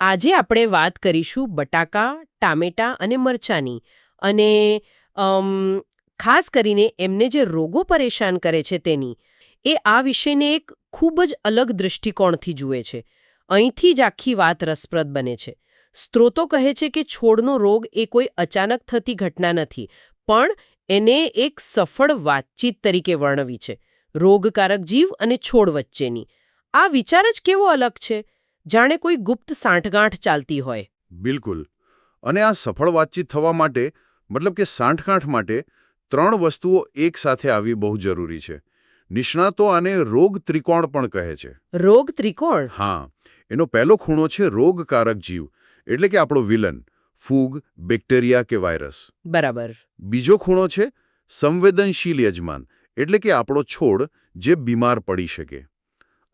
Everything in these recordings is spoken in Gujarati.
આજે આપણે વાત કરીશું બટાકા, ટામેટાં અને મરચાંની અને અમ, ખાસ કરીને એમને જે રોગો પરેશાન કરે છે તેની. એ આ વિષયને એક ખૂબ જ અલગ દૃષ્ટિકોણથી જુએ છે. અહીંથી જ આખી વાત રસપ્રદ બને છે. સ્ત્રોતો કહે છે કે છોડનો રોગ એ કોઈ અચાનક થતી ઘટના નથી, પણ એને એક સફળ વાતચીત તરીકે વર્ણવી છે, રોગકારક જીવ અને છોડ વચ્ચેની. આ વિચાર જ કેવો અલગ છે, જાણે કોઈ ગુપ્ત સાંઠગાંઠ ચાલતી હોય. બિલકુલ. અને આ સફળ વાતચીત થવા માટે મતલબ કે સાંઠગાંઠ માટે 3 વસ્તુઓ એકસાથે આવવી બહુ જરૂરી છે. નિષ્ણાતો આને રોગ ત્રિકોણ પણ કહે છે. રોગ ત્રિકોણ? હા, એનો પહેલો ખૂણો છે રોગકારક જીવ, એટલે કે આપણો વિલન, ફૂગ, બેક્ટેરિયા કે વાયરસ. બરાબર. બીજો ખૂણો છે સંવેદનશીલ યજમાન, એટલે કે આપણો છોડ જે બીમાર પડી શકે.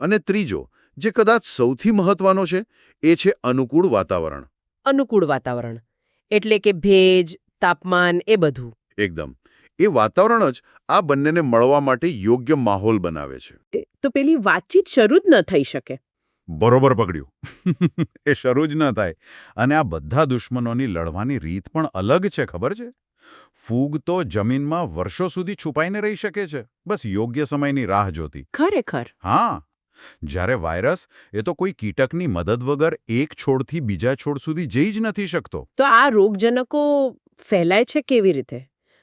અને ત્રીજો, જે કદાચ સૌથી મહત્વનો છે, એ છે અનુકૂળ વાતાવરણ. અનુકૂળ વાતાવરણ એટલે કે ભેજ, તાપમાન એ બધું. એકદમ. એ વાતાવરણ જ આ બંનેને મળવા માટે યોગ્ય માહોલ બનાવે છે. તો પેલી વાતચીત શરૂ જ ન થઈ શકે. બરોબર પકડ્યું. એ શરૂ જ ન થાય. અને આ બધા દુશ્મનોની લડવાની રીત પણ અલગ છે, ખબર છે? ફૂગ તો જમીનમાં વર્ષો સુધી છુપાઈને રહી શકે છે, બસ યોગ્ય સમયની રાહ જોતી. ખરેખર? હા. જ્યારે વાયરસ, એ તો કોઈ કીટકની મદદ વગર એક છોડથી બીજા છોડ સુધી જઈ જ નથી શકતો. તો આ રોગજનકો ફેલાય છે કેવી રીતે?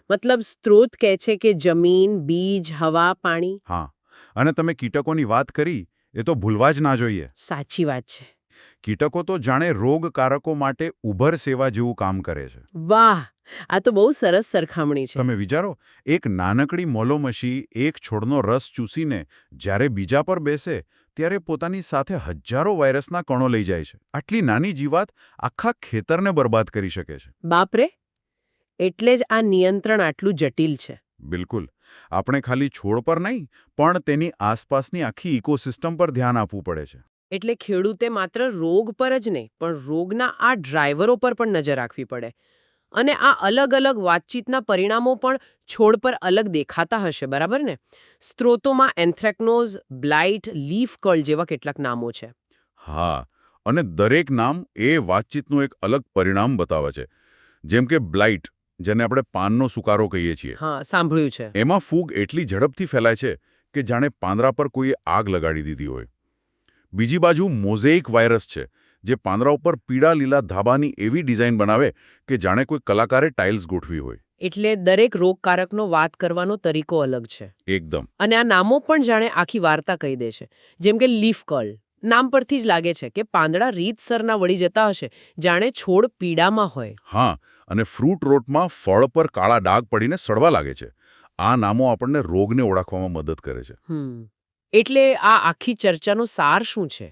મતલબ સ્ત્રોત કહે છે કે જમીન, બીજ, હવા, પાણી. હા. અને તમે કીટકોની વાત કરી, એ તો ભૂલવા જ ના જોઈએ. સાચી વાત છે. કીટકો તો જાણે રોગકારકો માટે ઉભર સેવા જેવું કામ કરે છે. વાહ, આ તો બહુ સરસ સરખામણી છે. તમે વિચારો, એક નાનકડી મોલોમશી એક છોડનો રસ ચૂસીને જ્યારે બીજા પર બેસે ત્યારે પોતાની સાથે હજારો વાયરસના કણો લઈ જાય છે. આટલી નાની જીવાત આખા ખેતરને બરબાદ કરી શકે છે. બાપરે! એટલે જ આ નિયંત્રણ આટલું જટિલ છે. બિલકુલ. આપણે ખાલી છોડ પર નહીં, પણ તેની આસપાસની આખી ઇકોસિસ્ટમ પર ધ્યાન આપવું પડે છે. એટલે ખેડૂતે માત્ર રોગ પર જ નહીં, પણ રોગના આ ડ્રાઈવરો પર પણ નજર રાખવી પડે. અને આ અલગ અલગ વાતચીતના પરિણામો પણ છોડ પર અલગ દેખાતા હશે, બરાબર ને? સ્ત્રોતોમાં એન્થ્રેક્નોઝ, બ્લાઇટ, લીફ કર્લ જેવા કેટલાક નામો છે. હા, અને દરેક નામ એ વાતચીતનું એક અલગ પરિણામ બતાવે છે. જેમ કે બ્લાઇટ, જેને આપણે પાનનો સુકારો કહીએ છીએ. હા, સાંભળ્યું છે. એમાં ફૂગ એટલી ઝડપથી ફેલાય છે કે જાણે પાંદડા પર કોઈએ આગ લગાડી દીધી હોય. બીજી બાજુ મોઝેઇક વાયરસ છે, જે પાંદડા ઉપર પીળા લીલા ધાબાની એવી ડિઝાઇન બનાવે કે જાણે કોઈ કલાકારે ટાઇલ્સ ગોઠવી હોય. એટલે દરેક રોગકારકનો વાત કરવાનો તરીકો અલગ છે. એકદમ. અને આ નામો પણ જાણે આખી વાર્તા કહી દે છે. જેમ કે લીફ કર્લ. નામ પરથી જ લાગે છે કે પાંદડા રીતસરના વળી જતા હશે, જાણે છોડ પીડામાં હોય. હા, અને ફ્રૂટ રોટમાં ફળ પર કાળા ડાઘ પડીને સડવા લાગે છે. આ નામો આપણને રોગને ઓળખવામાં મદદ કરે છે. એટલે આ આખી ચર્ચાનો સાર શું છે?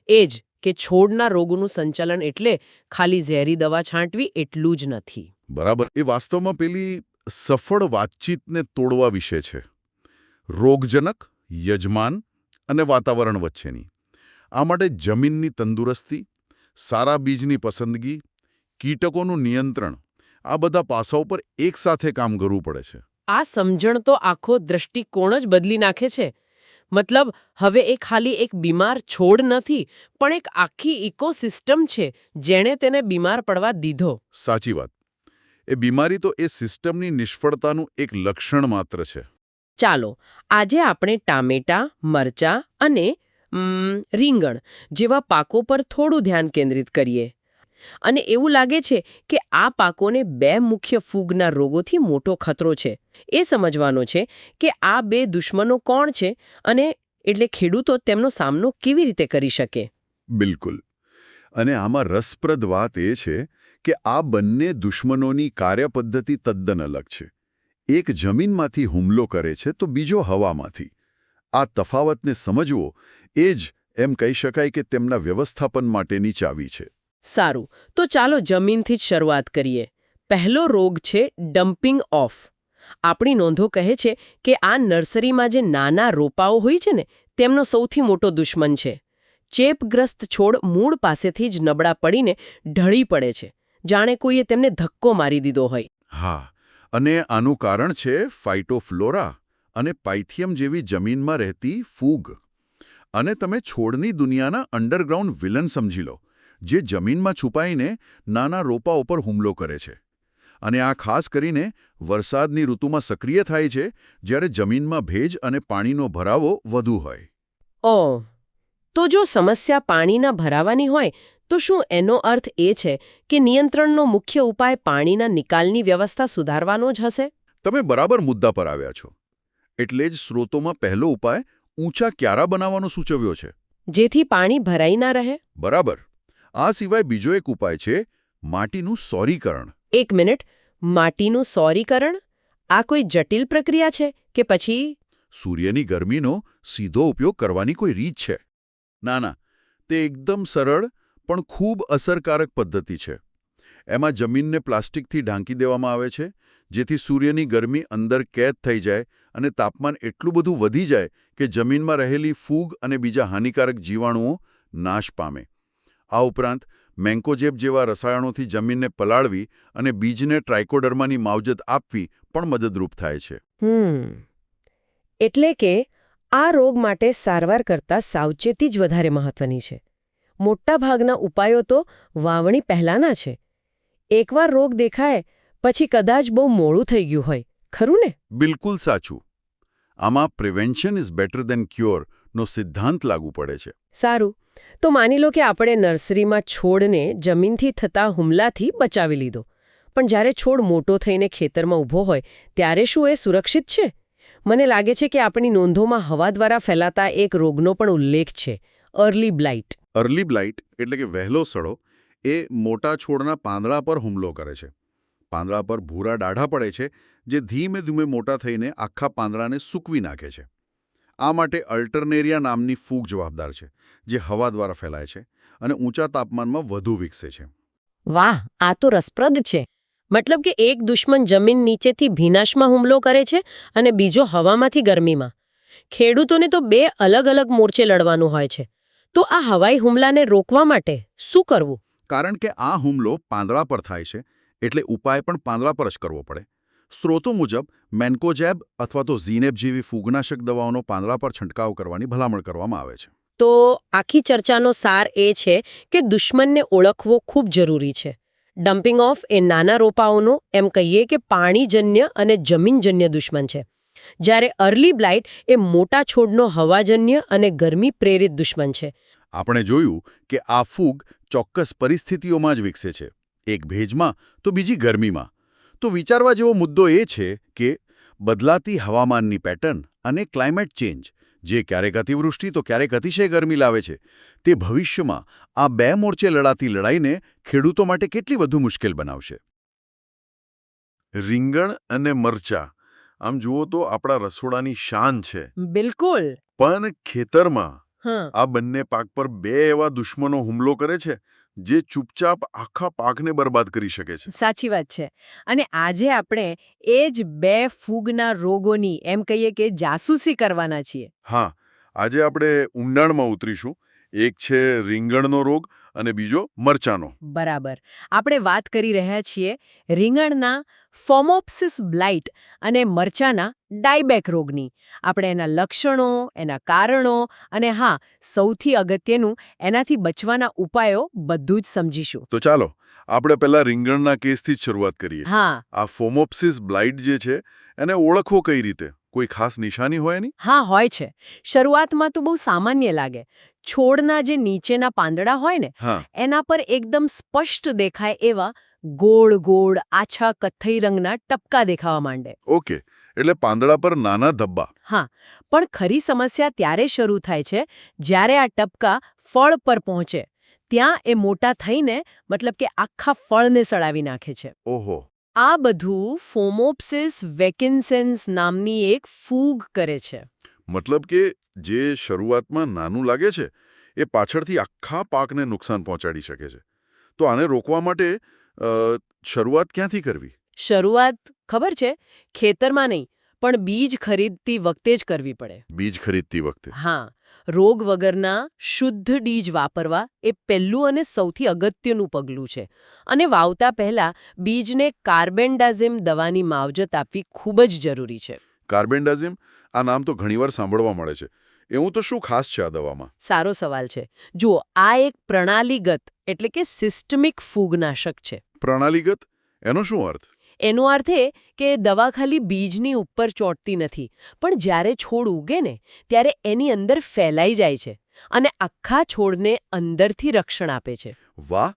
એ જ કે છોડના રોગોનું સંચાલન એટલે ખાલી ઝેરી દવા છાંટવી એટલું જ નથી. બરાબર. એ વાસ્તવમાં પેલી સફળ વાતચીતને તોડવા વિશે છે. રોગજનક, યજમાન અને વાતાવરણ વચ્ચેની. આ માટે જમીનની તંદુરસ્તી, સારા બીજની પસંદગી, કીટકોનું નિયંત્રણ, આ બધા પાસાઓ પર એકસાથે કામ કરવું પડે છે. આ સમજણ તો આખો દૃષ્ટિકોણ જ બદલી નાખે છે. મતલબ હવે એ ખાલી એક બીમાર છોડ નથી, પણ એક આખી ઇકોસિસ્ટમ છે જેણે તેને બીમાર પડવા દીધો. સાચી વાત. એ બીમારી તો એ સિસ્ટમની નિષ્ફળતાનું એક લક્ષણ માત્ર છે. ચાલો આજે આપણે ટામેટા, મરચાં અને રીંગણ જેવા પાકો પર થોડું ધ્યાન કેન્દ્રિત કરીએ. અને એવું લાગે છે કે આ પાકોને 2 મુખ્ય ફૂગના રોગોથી મોટો ખતરો છે. એ સમજવાનો છે કે આ 2 દુશ્મનો કોણ છે અને એટલે ખેડૂતો તેમનો સામનો કેવી રીતે કરી શકે. બિલકુલ. અને આમાં રસપ્રદ વાત એ છે કે આ બંને દુશ્મનોની કાર્યપદ્ધતિ તદ્દન અલગ છે. એક જમીનમાંથી હુમલો કરે છે તો બીજો હવામાંથી. આ તફાવતને સમજવો એ જ એમ કહી શકાય કે તેમના વ્યવસ્થાપન માટેની ચાવી છે. સારું, તો ચાલો જમીનથી જ શરૂઆત કરીએ. પહેલો રોગ છે ડમ્પિંગ ઓફ. આપણી નોંધો કહે છે કે આ નર્સરીમાં જે નાના રોપાઓ હોય છે ને, તેમનો સૌથી મોટો દુશ્મન છે. ચેપગ્રસ્ત છોડ મૂળ પાસેથી જ નબળા પડીને ઢળી પડે છે, જાણે કોઈએ તેમને ધક્કો મારી દીધો હોય. હા, અને આનું કારણ છે ફાઇટોફ્લોરા અને પાયથિયમ જેવી જમીનમાં રહેતી ફૂગ. અને તમે છોડની દુનિયાના અંડરગ્રાઉન્ડ વિલન સમજી લો, જે જમીનમાં છુપાઈને નાના રોપા ઉપર હુમલો કરે છે. અને આ ખાસ કરીને વરસાદની ઋતુમાં સક્રિય થાય છે જ્યારે જમીનમાં ભેજ અને પાણીનો ભરાવો વધુ હોય. ઓ તો જો સમસ્યા પાણીના ભરાવાની હોય તો શું એનો અર્થ એ છે કે નિયંત્રણનો મુખ્ય ઉપાય પાણીના નિકાલની વ્યવસ્થા સુધારવાનો જ હશે? તમે બરાબર મુદ્દા પર આવ્યા છો. એટલે જ સ્રોતોમાં પહેલો ઉપાય ઊંચા ક્યારા બનાવવાનો સૂચવ્યો છે. જેથી પાણી ભરાઈ ના રહે? બરાબર. આ સિવાય બીજો એક ઉપાય છે માટીનું સોરીકરણ. એક મિનિટ, માટીનું સોરીકરણ? આ કોઈ જટિલ પ્રક્રિયા છે કે પછી? સૂર્યની ગરમીનો સીધો ઉપયોગ કરવાની કોઈ રીત છે? ના, તે એકદમ સરળ પણ ખૂબ અસરકારક પદ્ધતિ છે. એમાં જમીનને પ્લાસ્ટિકથી ઢાંકી દેવામાં આવે છે, જેથી સૂર્યની ગરમી અંદર કેદ થઈ જાય અને તાપમાન એટલું બધું વધી જાય કે જમીનમાં રહેલી ફૂગ અને બીજા હાનિકારક જીવાણુઓ નાશ પામે. આ ઉપરાંત મેન્કોજેબ જેવા રસાયણોથી જમીનને પલાળવી અને બીજને ટ્રાઇકોડર્માની માવજત આપવી પણ મદદરૂપ થાય છે. એટલે કે આ રોગ માટે સારવાર કરતાં સાવચેતી જ વધારે મહત્વની છે. મોટાભાગના ઉપાયો તો વાવણી પહેલાંના છે. એકવાર રોગ દેખાય પછી કદાચ બહુ મોડું થઈ ગયું હોય, ખરું ને? બિલકુલ સાચું. આમાં prevention is better than cure નો સિદ્ધાંત લાગુ પડે છે. સારું, તો માની લો કે આપણે નર્સરીમાં છોડને જમીનથી થતા હુમલાથી બચાવી લીધો. પણ જ્યારે છોડ મોટો થઈને ખેતરમાં ઊભો હોય ત્યારે શું એ સુરક્ષિત છે? મને લાગે છે કે આપણી નોંધોમાં હવા દ્વારા ફેલાતા એક રોગનો પણ ઉલ્લેખ છે, અર્લી બ્લાઇટ. અર્લી બ્લાઇટ એટલે કે વહેલો સડો એ મોટા છોડના પાંદડા પર હુમલો કરે છે. પાંદડા પર ભૂરા ડાઢા પડે છે, જે ધીમે ધીમે મોટા થઈને આખા પાંદડાને સૂકવી નાખે છે. આ માટે અલ્ટરનેરિયા નામની ફૂગ જવાબદાર છે, જે હવા દ્વારા ફેલાય છે અને ઊંચા તાપમાનમાં વધુ વિકસે છે. વાહ, આ તો રસપ્રદ છે. મતલબ કે એક દુશ્મન જમીન નીચેથી ભીનાશમાં હુમલો કરે છે અને બીજો હવામાંથી ગરમીમાં. ખેડૂતોને તો બે અલગ અલગ મોરચે લડવાનું હોય છે. તો આ હવાઈ હુમલાને રોકવા માટે શું કરવું? કારણ કે આ હુમલો પાંદડા પર થાય છે, એટલે ઉપાય પણ પાંદડા પર જ કરવો પડે. સ્ત્રોતો મુજબ મેન્કોજેબ અથવા તો ઝીનેબ જેવી ફૂગનાશક દવાઓનો પાંદડા પર છંટકાવ કરવાની ભલામણ કરવામાં આવે છે. તો આખી ચર્ચાનો સાર એ છે કે દુશ્મનને ઓળખવો ખૂબ જરૂરી છે. ડમ્પિંગ ઓફ એ નાના રોપાઓનો એમ કહીએ કે પાણીજન્ય અને જમીનજન્ય દુશ્મન છે. જ્યારે અર્લી બ્લાઇટ એ મોટા છોડનો હવાજન્ય અને ગરમી પ્રેરિત દુશ્મન છે. આપણે જોયું કે આ ફૂગ ચોક્કસ પરિસ્થિતિઓમાં જ વિકસે છે, એક ભેજમાં તો બીજી ગરમીમાં. તો વિચારવા જેવો મુદ્દો એ છે કે બદલાતી હવામાનની પેટર્ન અને ક્લાઇમેટ ચેન્જ, જે ક્યારેક અતિવૃષ્ટિ તો ક્યારેક અતિશય ગરમી લાવે છે, તે ભવિષ્યમાં આ બે મોરચે લડાતી લડાઈને ખેડૂતો માટે કેટલી વધુ મુશ્કેલ બનાવશે. રીંગણ અને મરચાં આમ જુઓ તો આપણા રસોડાની શાન છે. બિલકુલ. પણ ખેતરમાં આ બંને પાક પર બે એવા દુશ્મનો હુમલો કરે છે જે ચૂપચાપ આખા પાકને બરબાદ કરી શકે છે. સાચી વાત છે. અને આજે આપણે એ જ બે ફૂગના રોગોની એમ કહીએ કે જાસૂસી કરવાના છીએ. હા, આજે આપણે ઊંડાણમાં ઉતરીશું. એક છે રીંગણનો રોગ અને બીજો મરચાંનો. બરાબર. આપણે વાત કરી રહ્યા છીએ રીંગણના ફોમોપ્સિસ બ્લાઇટ અને મરચાના ડાયબેક રોગની. આપણે એના લક્ષણો, એના કારણો અને હા, સૌથી અગત્યનું એનાથી બચવાના ઉપાયો બધું જ સમજીશું. તો ચાલો આપણે પહેલા રીંગણના કેસથી જ શરૂઆત કરીએ. હા. આ ફોમોપ્સિસ બ્લાઇટ જે છે એને ઓળખવો કઈ રીતે? કોઈ ખાસ નિશાની હોય એની? હા, હોય છે. શરૂઆતમાં તો બહુ સામાન્ય લાગે. છોડના જે નીચેના પાંદડા હોય ને, એના પર એકદમ સ્પષ્ટ દેખાય એવા ગોળ ગોળ આછા કથ્થઈ રંગના ટપકા દેખાવા માંડે. ઓકે, એટલે પાંદડા પર નાના ધબ્બા. હા, પણ ખરી સમસ્યા ત્યારે શરૂ થાય છે જ્યારે આ ટપકા ફળ પર પહોંચે. ત્યાં એ મોટા થઈને મતલબ કે આખા ફળને સડાવી નાખે છે. ઓહો. આ બધું ફોમોપ્સિસ વેકિન્સેન્સ નામની એક ફૂગ કરે છે. મતલબ કે જે શરૂઆતમાં નાનું લાગે છે એ પાછળથી આખા પાકને નુકસાન પહોંચાડી શકે છે. તો આને રોકવા માટે શરૂઆત ક્યાંથી કરવી? શરૂઆત ખબર છે, ખેતરમાં નહીં પણ બીજ ખરીદતી વખતે જ કરવી પડે. બીજ ખરીદતી વખતે? હા, રોગ વગરના શુદ્ધ બીજ વાપરવા એ પહેલું અને સૌથી અગત્યનું પગલું છે. અને વાવતા પહેલા બીજને કાર્બેન્ડાઝિમ દવાની માવજત આપવી ખૂબ જ જરૂરી છે. કાર્બેન્ડાઝિમ? આ નામ તો ઘણીવાર સાંભળવા મળે છે. એવું તો શું ખાસ છે આ દવામાં? સારો સવાલ છે. જુઓ, આ એક પ્રણાલીગત એટલે કે સિસ્ટમિક ફૂગનાશક છે. પ્રણાલીગત એનો શું અર્થ? એનો અર્થ એ કે દવા ખાલી બીજની ઉપર ચોંટતી નથી, પણ જ્યારે છોડ ઉગે ને ત્યારે એની અંદર ફેલાઈ જાય છે અને આખા છોડને અંદરથી રક્ષણ આપે છે. વાહ,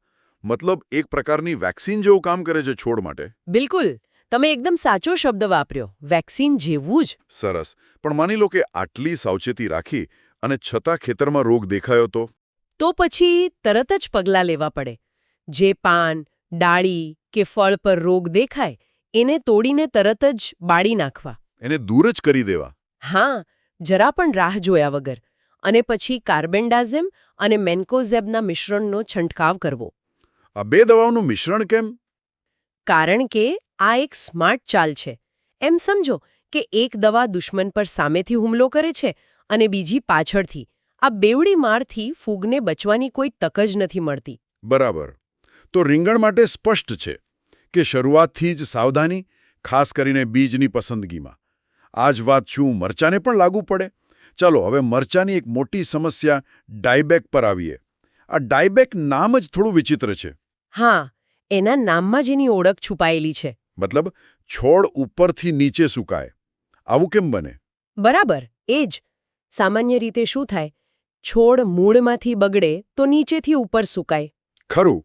મતલબ એક પ્રકારની વેક્સિન જેવું કામ કરે છે છોડ માટે. બિલકુલ, તમે એકદમ સાચો શબ્દ વાપર્યો, વેક્સિન જેવું જ. સરસ. પણ માની લો કે આટલી સાવચેતી રાખી અને છતાં ખેતરમાં રોગ દેખાયો તો પછી તરત જ પગલાં લેવા પડે. જે પાન, ડાળી કે ફળ પર રોગ દેખાય એને તોડીને તરત જ બાળી નાખવા. એને દૂર જ કરી દેવા. હા, જરા પણ રાહ જોયા વગર. અને પછી કાર્બેન્ડાઝેમ અને મેન્કોઝેબના મિશ્રણનો છંટકાવ કરવો. આ બે દવાઓનું મિશ્રણ કેમ? કારણ કે આ એક સ્માર્ટ ચાલ છે. એમ સમજો કે એક દવા દુશ્મન પર સામેથી હુમલો કરે છે અને બીજી પાછળથી. આ બેવડી મારથી ફૂગને બચવાની કોઈ તક જ નથી મળતી. બરાબર. તો રીંગણ માટે સ્પષ્ટ છે કે શરૂઆતથી જ સાવધાની, ખાસ કરીને બીજની પસંદગીમાં. આ જ વાત શું મરચાને પણ લાગુ પડે? ચાલો હવે મરચાની એક મોટી સમસ્યા ડાયબેક પર આવીએ. આ ડાયબેક નામ જ થોડું વિચિત્ર છે. હા, એના નામમાં જ એની ઓળખ છુપાયેલી છે. મતલબ છોડ ઉપરથી નીચે સુકાય. આવું કેમ બને? બરાબર, એ જ. સામાન્ય રીતે શું થાય? છોડ મૂળમાંથી બગડે તો નીચેથી ઉપર સુકાય. ખરું.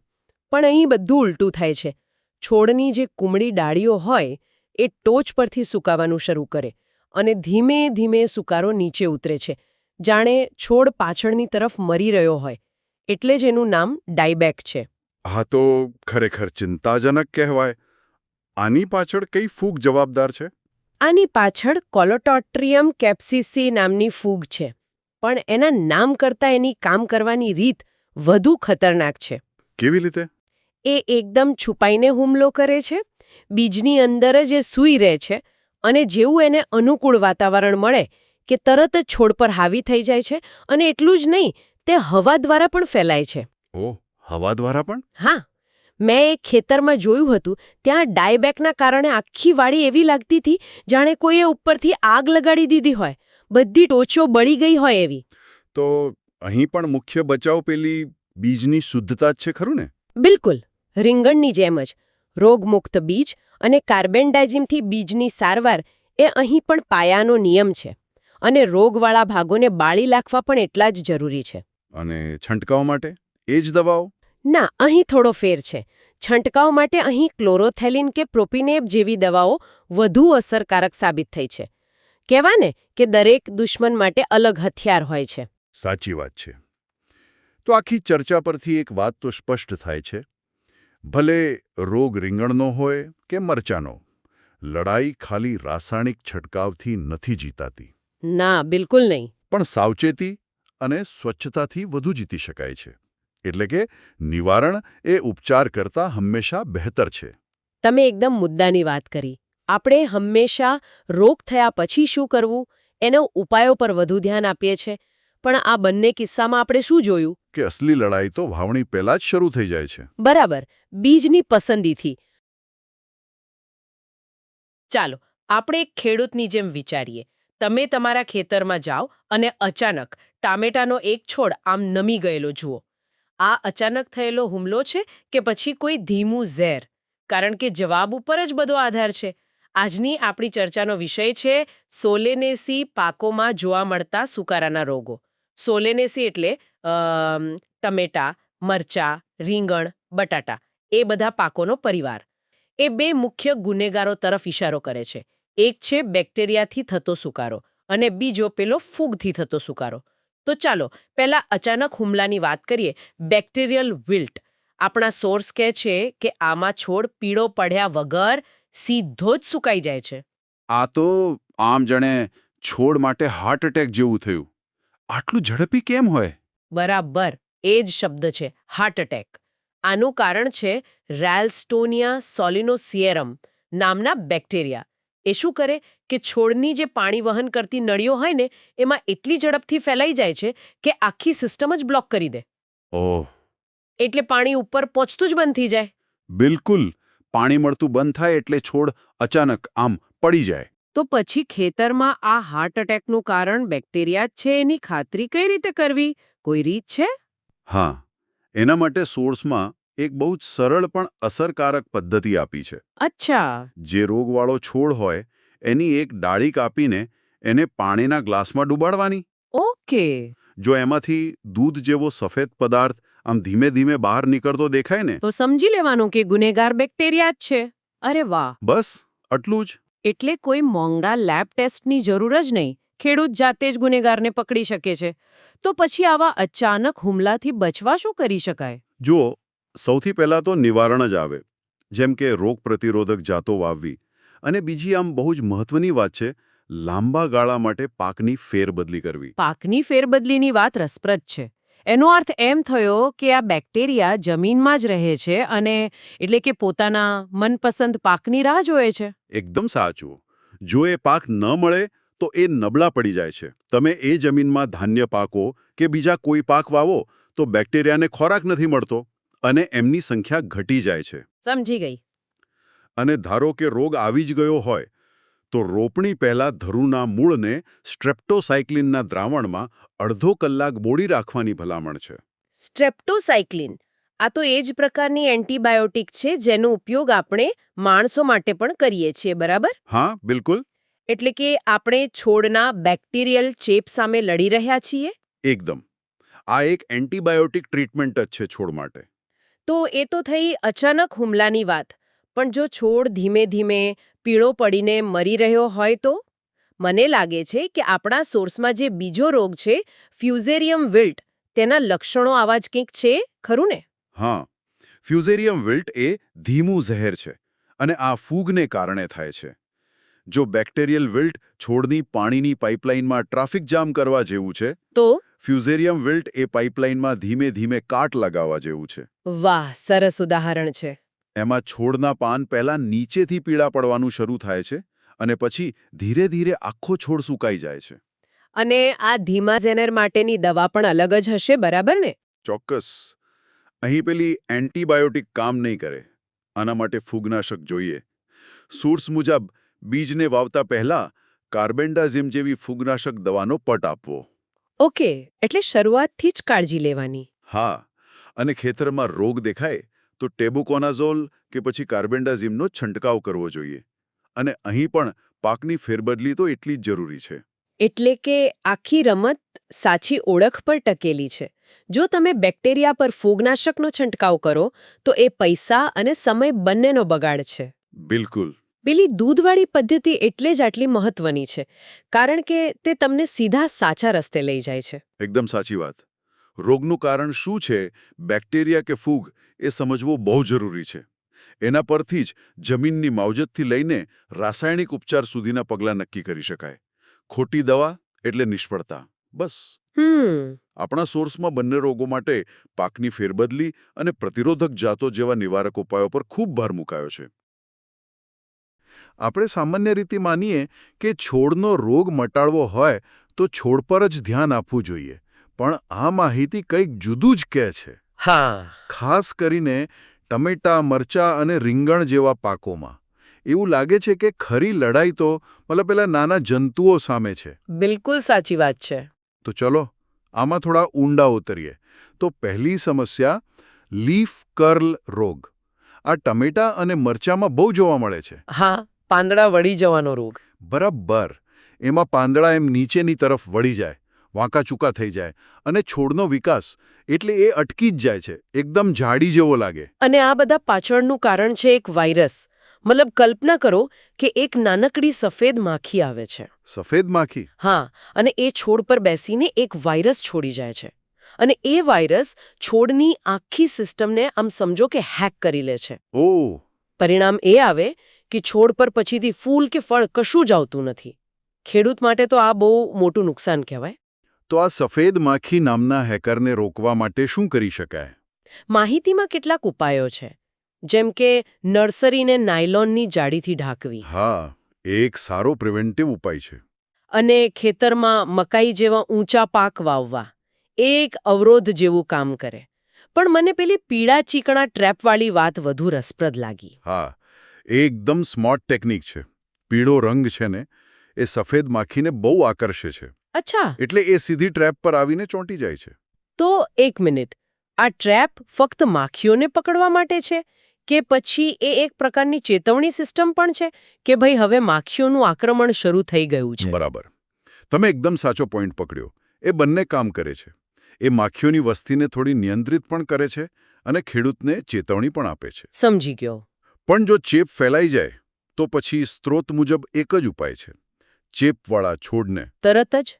પણ અહીં બધું ઉલટું થાય છે. છોડની જે કુમળી ડાળીઓ હોય એ ટોચ પરથી સુકાવાનું શરૂ કરે અને ધીમે ધીમે સુકારો નીચે ઉતરે છે, જાણે છોડ પાછળની તરફ મરી રહ્યો હોય. એટલે જ એનું નામ ડાયબેક છે. હા, તો ખરેખર ચિંતાજનક કહેવાય. આની પાછળ કઈ ફૂગ જવાબદાર છે? આની પાછળ કોલોટોટ્રિયમ કેપ્સિસી નામની ફૂગ છે. પણ એના નામ કરતાં એની કામ કરવાની રીત વધુ ખતરનાક છે. કેવી રીતે? એ એકદમ છુપાઈને હુમલો કરે છે. બીજની અંદર જ એ સૂઈ રહે છે અને જેવું એને અનુકૂળ વાતાવરણ મળે કે તરત જ છોડ પર હાવી થઈ જાય છે. અને એટલું જ નહીં, તે હવા દ્વારા પણ ફેલાય છે. ઓહ, હવા દ્વારા પણ? હા, મેં એક ખેતરમાં જોયું હતું. ત્યાં ડાયબેકના કારણે આખી વાડી એવી લાગતી હતી જાણે કોઈએ ઉપરથી આગ લગાડી દીધી હોય. બધી ટોચો બળી ગઈ હોય એવી. તો અહીં પણ મુખ્ય બચાવ પેલી બીજની શુદ્ધતા જ છે, ખરું ને? બિલકુલ, રીંગણની જેમ જ. રોગમુક્ત બીજ અને કાર્બેન્ડાઝિમથી બીજની સારવાર એ અહીં પણ પાયાનો નિયમ છે. અને રોગવાળા ભાગોને બાળી નાખવા પણ એટલા જ જરૂરી છે. અને છંટકાવ માટે એ જ દવાઓ? ના, અહીં થોડો ફેર છે. છંટકાવ માટે અહીં ક્લોરોથેલિન કે પ્રોપિનેપ જેવી દવાઓ વધુ અસરકારક સાબિત થઈ છે. કહેવાય ને કે દરેક દુશ્મન માટે અલગ હથિયાર હોય છે. સાચી વાત છે. તો આખી ચર્ચા પરથી એક વાત તો સ્પષ્ટ થાય છે. ભલે રોગ રીંગણનો હોય કે મરચાનો, લડાઈ ખાલી રાસાયણિક છંટકાવથી નથી જીતાતી. ના, બિલકુલ નહીં. પણ સાવચેતી અને સ્વચ્છતાથી વધુ જીતી શકાય છે. એટલે કે નિવારણ એ ઉપચાર કરતાં હંમેશા બહેતર છે. તમે એકદમ મુદ્દાની વાત કરી. આપણે હંમેશા રોગ થયા પછી શું કરવું એના ઉપાયો પર વધુ ધ્યાન આપીએ છીએ. પણ આ બંને કિસ્સામાં આપણે શું જોયું? કે અસલી લડાઈ તો વાવણી પહેલા જ શરૂ થઈ જાય છે. બરાબર, બીજની પસંદગીથી. ચાલો, આપણે એક ખેડૂતની જેમ વિચારીએ. તમે તમારા ખેતરમાં જાઓ અને અચાનક ટામેટાનો એક છોડ આમ નમી ગયેલો જુઓ. આ અચાનક થયેલો હુમલો છે કે પછી કોઈ ધીમું ઝેર? કારણ કે જવાબ ઉપર જ બધો આધાર છે. આજની આપણી ચર્ચાનો વિષય છે સોલેનેસી પાકોમાં જોવા મળતા સુકારાના રોગો. સોલેનેસી એટલે ટમેટા, મરચાં, રીંગણ, બટાટા એ બધા પાકોનો પરિવાર. એ બે મુખ્ય ગુનેગારો તરફ ઇશારો કરે છે. એક છે બેક્ટેરિયાથી થતો સુકારો અને બીજો પેલો ફૂગથી થતો સુકારો. તો ચાલો પહેલા અચાનક હુમલાની વાત કરીએ. બેક્ટેરિયલ વિલ્ટ. આપણા સોર્સ કહે છે કે આમાં છોડ પીળો પડ્યા વગર સીધો જ સુકાઈ જાય છે. આ તો આમ જાણે છોડ માટે હાર્ટ એટેક જેવું થયું. આટલું ઝડપી કેમ હોય? બરાબર, એ જ શબ્દ છે, હાર્ટ એટેક. આનું કારણ છે રેલ્સ્ટોનિયા સોલિનોસિયરમ નામના બેક્ટેરિયા. એ શું કરે કે છોડની જે પાણી વહન કરતી નળીઓ હોય ને એમાં એટલી ઝડપથી ફેલાઈ જાય છે કે આખી સિસ્ટમ જ બ્લોક કરી દે. ઓહ, એટલે પાણી ઉપર પહોંચતું જ બંધ થઈ જાય. બિલકુલ. પાણી મળતું બંધ થાય એટલે છોડ અચાનક આમ પડી જાય. તો પછી ખેતરમાં આ હાર્ટ એટેકનું કારણ બેક્ટેરિયા જ છે એની ખાતરી કઈ રીતે કરવી? કોઈ રીત છે? હા, એના માટે સોર્સમાં એક બહુ જ સરળ પણ અસરકારક પદ્ધતિ આપી છે. અચ્છા. જે રોગવાળો છોડ હોય એની એક ડાળી કાપીને એને પાણીના ગ્લાસમાં ડૂબાડવાની. ઓકે. જો એમાંથી દૂધ જેવો સફેદ પદાર્થ આમ ધીમે ધીમે બહાર નીકળતો દેખાય ને, તો સમજી લેવાનું કે ગુનેગાર બેક્ટેરિયા જ છે. અરે વાહ. બસ આટલું જ. એટલે કોઈ મોંઘા લેબ ટેસ્ટની જરૂર જ નહીં. ખેડૂત જાતે જ ગુનેગારને પકડી શકે છે. તો પછી આવા અચાનક હુમલાથી બચવા શું કરી શકાય? જુઓ, સૌથી પહેલાં તો નિવારણ જ આવે, જેમ કે રોગ પ્રતિરોધક જાતો વાવવી. અને બીજી આમ બહુ જ મહત્વની વાત છે, લાંબા ગાળા માટે પાકની ફેરબદલી કરવી. પાકની ફેરબદલીની વાત રસપ્રદ છે. એનો અર્થ એમ થયો કે આ બેક્ટેરિયા જમીનમાં જ રહે છે અને એટલે કે પોતાના મનપસંદ પાકની રાહ જોએ છે. એકદમ સાચું. જો એ પાક ન મળે તો એ નબળા પડી જાય છે. તમે એ જમીનમાં ધાન્ય પાકો કે બીજા કોઈ પાક વાવો તો બેક્ટેરિયાને ખોરાક નથી મળતો અને એમની સંખ્યા ઘટી જાય છે. સમજી ગઈ. અને ધારો કે રોગ આવી જ ગયો હોય તો રોપણી પહેલા ધરુના મૂળને સ્ટ્રેપ્ટોસાયક્લિનના દ્રાવણમાં અડધો કલાક બોળી રાખવાની ભલામણ છે. સ્ટ્રેપ્ટોસાયક્લિન આ તો એ જ પ્રકારની એન્ટીબાયોટિક છે જેનો ઉપયોગ આપણે માણસો માટે પણ કરીએ છીએ, બરાબર? હા, બિલકુલ. એટલે કે આપણે છોડના બેક્ટેરિયલ ચેપ સામે લડી રહ્યા છીએ. એકદમ. આ એક એન્ટીબાયોટિક ટ્રીટમેન્ટ જ છે છોડ માટે. તો એ તો થઈ અચાનક હુમલાની વાત. પણ જો છોડ ધીમે ધીમે પીળો પડીને મરી રહ્યો હોય તો? મને લાગે છે કે આપણા સોર્સમાં જે બીજો રોગ છે ફ્યુઝેરિયમ વિલ્ટ, તેના લક્ષણો આવા જ કંઈક છે, ખરું ને? હા, ફ્યુઝેરિયમ વિલ્ટ એ ધીમું ઝેર છે અને આ ફૂગને કારણે થાય છે. જો બેક્ટેરિયલ વિલ્ટ છોડની પાણીની પાઇપલાઇનમાં ટ્રાફિક જામ કરવા જેવું છે, તો ફ્યુઝેરિયમ વિલ્ટ એ પાઇપલાઇનમાં ધીમે ધીમે કાટ લગાવવા જેવું છે. વાહ, સરસ ઉદાહરણ છે. એમાં છોડના પાન પહેલા નીચેથી પીળા પડવાનું શરૂ થાય છે અને પછી ધીરે ધીરે આખો છોડ સુકાઈ જાય છે. અને આ ધીમા ઝેનર માટેની દવા પણ અલગ જ હશે, બરાબર ને? ચોક્કસ. અહીં પેલી એન્ટીબાયોટિક કામ નહીં કરે. આના માટે ફૂગનાશક જોઈએ. સોર્સ મુજબ બીજને વાવતા પહેલા કાર્બેન્ડાઝિમ જેવી ફૂગનાશક દવાનો પટ આપવો. ઓકે, એટલે શરૂઆતથી જ કાળજી લેવાની. હા, અને ખેતરમાં રોગ દેખાય તો ટેબુકોનાઝોલ કે પછી કાર્બેન્ડાઝિમનો છંટકાવ કરવો જોઈએ. અને અહીં પણ પાકની ફેરબદલી તો એટલી જ જરૂરી છે. એટલે કે આખી રમત સાચી ઓળખ પર ટકેલી છે. જો તમે બેક્ટેરિયા પર ફૂગનાશકનો છંટકાવ કરો તો એ પૈસા અને સમય બંનેનો બગાડ છે. બિલકુલ. પેલી દૂધવાળી પદ્ધતિ એટલે જ આટલી મહત્વની છે, કારણ કે તે તમને સીધા સાચા રસ્તે લઈ જાય છે. એકદમ સાચી વાત. રોગનું કારણ શું છે, બેક્ટેરિયા કે ફૂગ, એ સમજવું બહુ જરૂરી છે. એના પરથી જ જમીનની માવજતથી લઈને રાસાયણિક ઉપચાર સુધીના પગલાં નક્કી કરી શકાય. ખોટી દવા એટલે નિષ્ફળતા. બસ. આપણા સોર્સમાં બંને રોગો માટે પાકની ફેરબદલી અને પ્રતિરોધક જાતો જેવા નિવારક ઉપાયો પર ખૂબ ભાર મુકાયો છે. આપણે સામાન્ય રીતે માનીએ કે છોડનો રોગ મટાડવો હોય તો છોડ પર જ ધ્યાન આપવું જોઈએ, પણ આ માહિતી કંઈક જુદું જ કહે છે. હા. ખાસ કરીને ટમેટાં, મરચાં અને રીંગણ જેવા પાકોમાં એવું લાગે છે કે ખરી લડાઈ તો પેલા નાના જંતુઓ સામે છે. બિલકુલ સાચી વાત છે. તો ચલો આમાં થોડા ઊંડા ઉતરીએ. તો પહેલી સમસ્યા, લીફ કર્લ રોગ. આ ટમેટાં અને મરચાંમાં બહુ જોવા મળે છે. હા, પાંદડા વળી જવાનો રોગ. બરાબર. એમાં પાંદડા એમ નીચેની તરફ વળી જાય, વાંકાચૂકા થઈ જાય અને છોડનો વિકાસ એટલે એ અટકી જ જાય છે, એકદમ ઝાડી જેવો લાગે. અને આ બધા પાછળનું કારણ છે એક વાયરસ. મતલબ કલ્પના કરો કે એક નાનકડી સફેદ માખી આવે છે. સફેદ માખી? હા, અને એ છોડ પર બેસીને એક વાયરસ છોડી જાય છે. અને એ વાયરસ છોડની આખી સિસ્ટમને આમ સમજો કે હેક કરી લે છે. ઓહ! પરિણામ એ આવે કે છોડ પર પછીથી ફૂલ કે ફળ કશું જ આવતું નથી. ખેડૂત માટે તો આ બહુ મોટું નુકસાન કહેવાય. તો આ સફેદ માખી નામના હેકરને રોકવા માટે શું કરી શકાય? માહિતીમાં કેટલાક ઉપાયો છે, જેમ કે નર્સરીને નાયલોનની જાળીથી ઢાંકવી. હા, એક સારો પ્રિવેન્ટિવ ઉપાય છે. અને ખેતરમાં મકાઈ જેવા ઊંચા પાક વાવવા. એ એક અવરોધ જેવું કામ કરે. પણ મને પેલી પીળા ચીકણા ટ્રેપવાળી વાત વધુ રસપ્રદ લાગી. હા, એકદમ સ્માર્ટ ટેકનિક છે. પીળો રંગ છે ને, એ સફેદ માખીને બહુ આકર્ષે છે. અચ્છા, એટલે એ સીધી ટ્રેપ પર આવીને ચોંટી જાય છે. તો એક મિનિટ, આ ટ્રેપ ફક્ત માખીઓને પકડવા માટે છે કે પછી એ એક પ્રકારની ચેતવણી સિસ્ટમ પણ છે કે ભાઈ હવે માખીઓનું આક્રમણ શરૂ થઈ ગયું છે? બરાબર. તમે એકદમ સાચો પોઈન્ટ પકડ્યો. એ બંને કામ કરે છે. એ માખીઓની વસ્તીને થોડી નિયંત્રિત પણ કરે છે અને ખેડૂતને ચેતવણી પણ આપે છે. સમજી ગયો. પણ જો ચેપ ફેલાઈ જાય તો પછી સ્ત્રોત મુજબ એક જ ઉપાય છે. ચેપવાળા છોડને તરત જ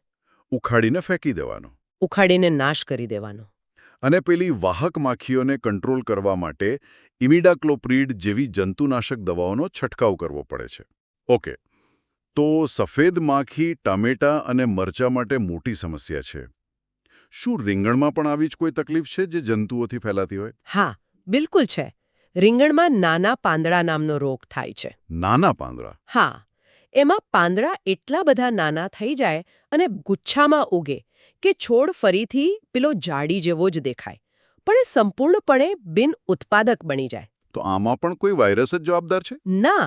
ઉખાડીને ફેંકી દેવાનો. ઉખાડીને નાશ કરી દેવાનો. અને પેલી વાહક માખીઓને કંટ્રોલ કરવા માટે ઇમિડાક્લોપ્રીડ જેવી જંતુનાશક દવાઓનો છંટકાવ કરવો પડે છે. ઓકે, તો સફેદ માખી ટામેટા અને મરચાં માટે મોટી સમસ્યા છે. શું રીંગણમાં પણ આવી જ કોઈ તકલીફ છે જે જંતુઓથી ફેલાતી હોય? હા, બિલકુલ છે. રીંગણમાં નાના પાંદડા નામનો રોગ થાય છે. નાના પાંદડા? હા, એમાં પાંદડા એટલા બધા નાના થઈ જાય અને ગુચ્છામાં ઉગે કે છોડ ફરીથી પેલો જાડી જેવો જ દેખાય, પણ એ સંપૂર્ણપણે બિન ઉત્પાદક બની જાય. તો આમાં પણ કોઈ વાયરસ જ જવાબદાર છે? ના,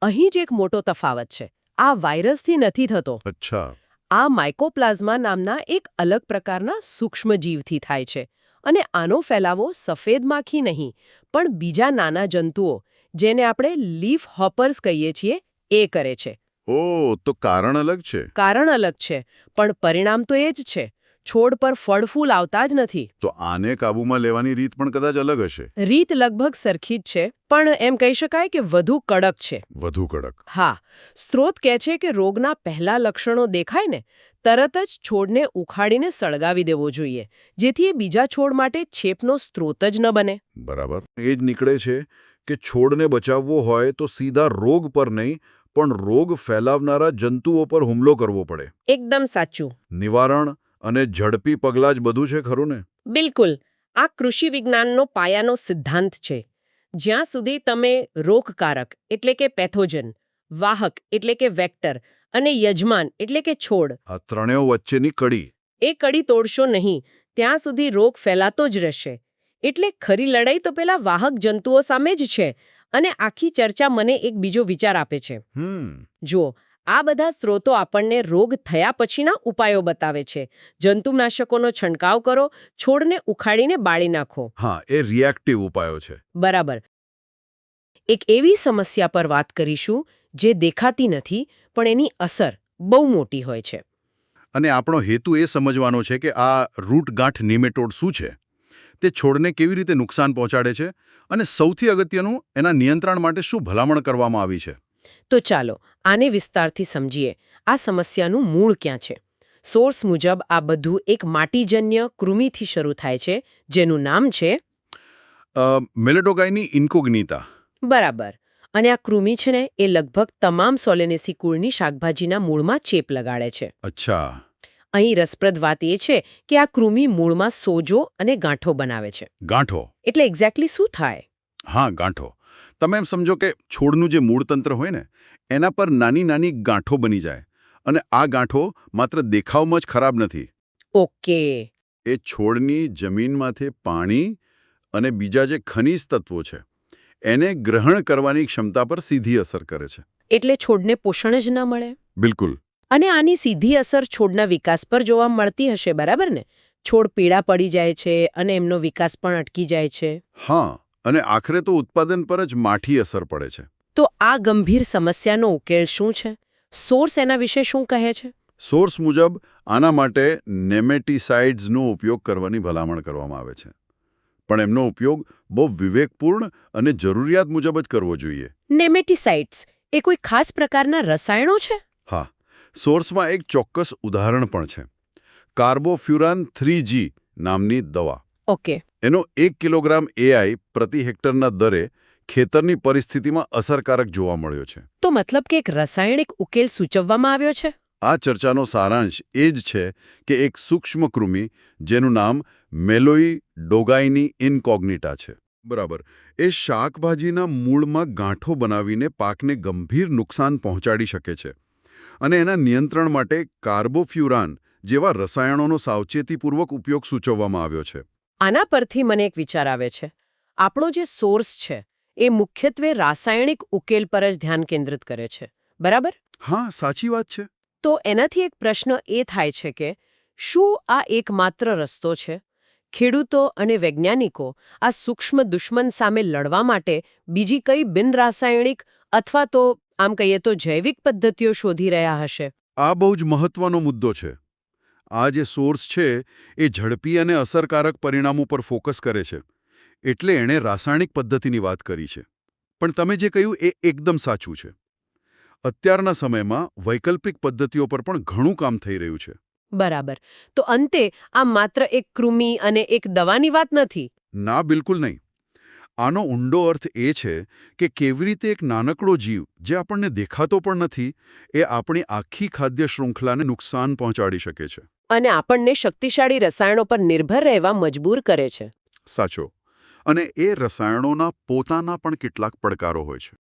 અહીં જ એક મોટો તફાવત છે. આ વાયરસથી નથી થતો. અચ્છા. આ માઇકોપ્લાઝમા નામના એક અલગ પ્રકારના સૂક્ષ્મજીવથી થાય છે અને આનો ફેલાવો સફેદ માખી નહીં, પણ બીજા નાના જંતુઓ, જેને આપણે લીફ હોપર્સ કહીએ છીએ, એ કરે છે. ઓહ, તો કારણ અલગ છે. કારણ અલગ છે, પણ પરિણામ તો એ જ છે. છોડ પર ફળ ફૂલ આવતા જ નથી. તો આને કાબૂમાં લેવાની રીત પણ કદાચ અલગ હશે. રીત લગભગ સરખી જ છે, પણ એમ કહી શકાય કે વધુ કડક છે. વધુ કડક? હા, સ્ત્રોત કહે છે કે રોગના પહેલા લક્ષણો દેખાય ને તરત જ છોડને ઉખાડીને સળગાવી દેવો જોઈએ, જેથી એ બીજા છોડ માટે ચેપનો સ્ત્રોત જ ન બને. બરાબર. એ જ નીકળે છે કે છોડને બચાવવો હોય તો સીધા રોગ પર નહીં, પણ રોગ ફેલાવનારા જંતુઓ પર હુમલો કરવો પડે. એકદમ સાચું. નિવારણ અને ઝડપી પગલાં જ બધું છે, ખરું ને? બિલકુલ. આ કૃષિ વિજ્ઞાનનો પાયાનો સિદ્ધાંત છે. જ્યાં સુધી તમે રોગકારક એટલે કે પેથોજન, વાહક એટલે કે વેક્ટર અને યજમાન એટલે કે છોડ, આ ત્રણેય વચ્ચેની કડી, એ કડી તોડશો નહીં, ત્યાં સુધી રોગ ફેલાતો જ રહેશે. એટલે ખરી લડાઈ તો પેલા વાહક જંતુઓ સામે જ છે. અને આખી ચર્ચા મને એક બીજો વિચાર આપે છે. જુઓ, આ બધા સ્ત્રોતો આપણને રોગ થયા પછીના ઉપાયો બતાવે છે. જંતુનાશકોનો છંટકાવ કરો, છોડને ઉખાડીને બાળી નાખો. હા, એ રિએક્ટિવ ઉપાયો છે. બરાબર. એક એવી સમસ્યા પર વાત કરીશું જે દેખાતી નથી, પણ એની અસર બહુ મોટી હોય છે. અને આપણો હેતુ એ સમજવાનો છે કે આ રૂટગાંઠ નિમેટોડ શું છે, તે છોડને કેવી રીતે નુકસાન પહોંચાડે છે, અને સૌથી અગત્યનું, એના નિયંત્રણ માટે શું ભલામણ કરવામાં આવી છે. તો ચાલો આને વિસ્તારથી સમજીએ. આ સમસ્યાનું મૂળ ક્યાં છે? સોર્સ મુજબ આ બધું એક માટીજન્ય કૃમિથી શરૂ થાય છે, જેનું નામ છે મેલેટોગાઇની ઇન્કોગ્નિટા. બરાબર. અને આ કૃમિ છે ને, એ લગભગ તમામ સોલેનેસી કુળની શાકભાજીના મૂળમાં ચેપ લગાડે છે. અચ્છા. અહીં રસપ્રદ વાત એ છે કે આ કૃમિ મૂળમાં સોજો અને ગાંઠો બનાવે છે. ગાંઠો એટલે એક્ઝેક્ટલી શું થાય? હા, ગાંઠો. તમે એમ સમજો કે છોડનું જે મૂળતંત્ર હોય ને, એના પર નાની નાની ગાંઠો બની જાય. અને આ ગાંઠો માત્ર દેખાવમાં જ ખરાબ નથી. ઓકે. એ છોડની જમીનમાંથી પાણી અને બીજા જે ખનિજ તત્વો છે, એને ગ્રહણ કરવાની ક્ષમતા પર સીધી અસર કરે છે. એટલે છોડને પોષણ જ ન મળે? બિલકુલ. અને આની સીધી અસર છોડના વિકાસ પર જોવા મળતી હશે, બરાબર ને? છોડ પીળા પડી જાય છે અને એમનો વિકાસ પણ અટકી જાય છે. હા, અને આખરે તો ઉત્પાદન પર જ માઠી અસર પડે છે. તો આ ગંભીર સમસ્યાનો ઉકેલ શું છે? સોર્સ એના વિશે શું કહે છે? સોર્સ મુજબ આના માટે નેમેટિસાઇડ્સનો ઉપયોગ કરવાની ભલામણ કરવામાં આવે છે. પણ એમનો ઉપયોગ બહુ વિવેકપૂર્ણ અને જરૂરિયાત મુજબ જ કરવો જોઈએ. નેમેટિસાઇડ્સ એ કોઈ ખાસ પ્રકારના રસાયણો છે? હા, સોર્સમાં એક ચોક્કસ ઉદાહરણ પણ છે. કાર્બોફ્યુરાન 3G નામની દવા. ઓકે. એનો 1 કિલોગ્રામ AI પ્રતિ હેક્ટરના દરે ખેતરની પરિસ્થિતિમાં અસરકારક જોવા મળ્યો છે. તો મતલબ કે એક રાસાયણિક ઉકેલ સૂચવવામાં આવ્યો છે? આ ચર્ચાનો સારાંશ એ જ છે કે એક સૂક્ષ્મ કૃમિ, જેનું નામ મેલોઇડોગાઇની ઇન્કોગ્નિટા છે, બરાબર, એ શાકભાજીના મૂળમાં ગાંઠો બનાવીને પાકને ગંભીર નુકસાન પહોંચાડી શકે છે. અને એના નિયંત્રણ માટે કાર્બોફ્યુરાન જેવા રસાયણોનો સાવચેતીપૂર્વક ઉપયોગ સૂચવવામાં આવ્યો છે. આના પરથી મને એક વિચાર આવે છે. આપણો જે સોર્સ છે એ મુખ્યત્વે રાસાયણિક ઉકેલ પર જ ધ્યાન કેન્દ્રિત કરે છે, બરાબર? હા, સાચી વાત છે. તો એનાથી એક પ્રશ્ન એ થાય છે કે શું આ એકમાત્ર રસ્તો છે? ખેડૂતો અને વૈજ્ઞાનિકો આ સૂક્ષ્મ દુશ્મન સામે લડવા માટે બીજી કઈ બિનરાસાયણિક અથવા તો આમ કહીએ તો જૈવિક પદ્ધતિઓ શોધી રહ્યા હશે? આ બહુ જ મહત્વનો મુદ્દો છે. આ જે સોર્સ છે એ ઝડપી અને અસરકારક પરિણામો પર ફોકસ કરે છે. એટલે એણે રાસાયણિક પદ્ધતિની વાત કરી છે. પણ તમે જે કહ્યું એ એકદમ સાચું છે. અત્યારના સમયમાં વૈકલ્પિક પદ્ધતિઓ પર પણ ઘણું કામ થઈ રહ્યું છે. બરાબર. તો અંતે આ માત્ર એક કૃમિ અને એક દવાની વાત નથી. ના, બિલકુલ નહીં. આનો ઊંડો અર્થ એ છે કે કેવી રીતે એક નાનકડો જીવ જે આપણને દેખાતો પણ નથી એ આપણી આખી ખાદ્ય શૃંખલાને નુકસાન પહોંચાડી શકે છે. અને આપણને શક્તિશાળી રસાયણો પર નિર્ભર રહેવા મજબૂર કરે છે. સાચો. અને એ રસાયણોના પોતાના પણ કેટલાક પડકારો હોય છે.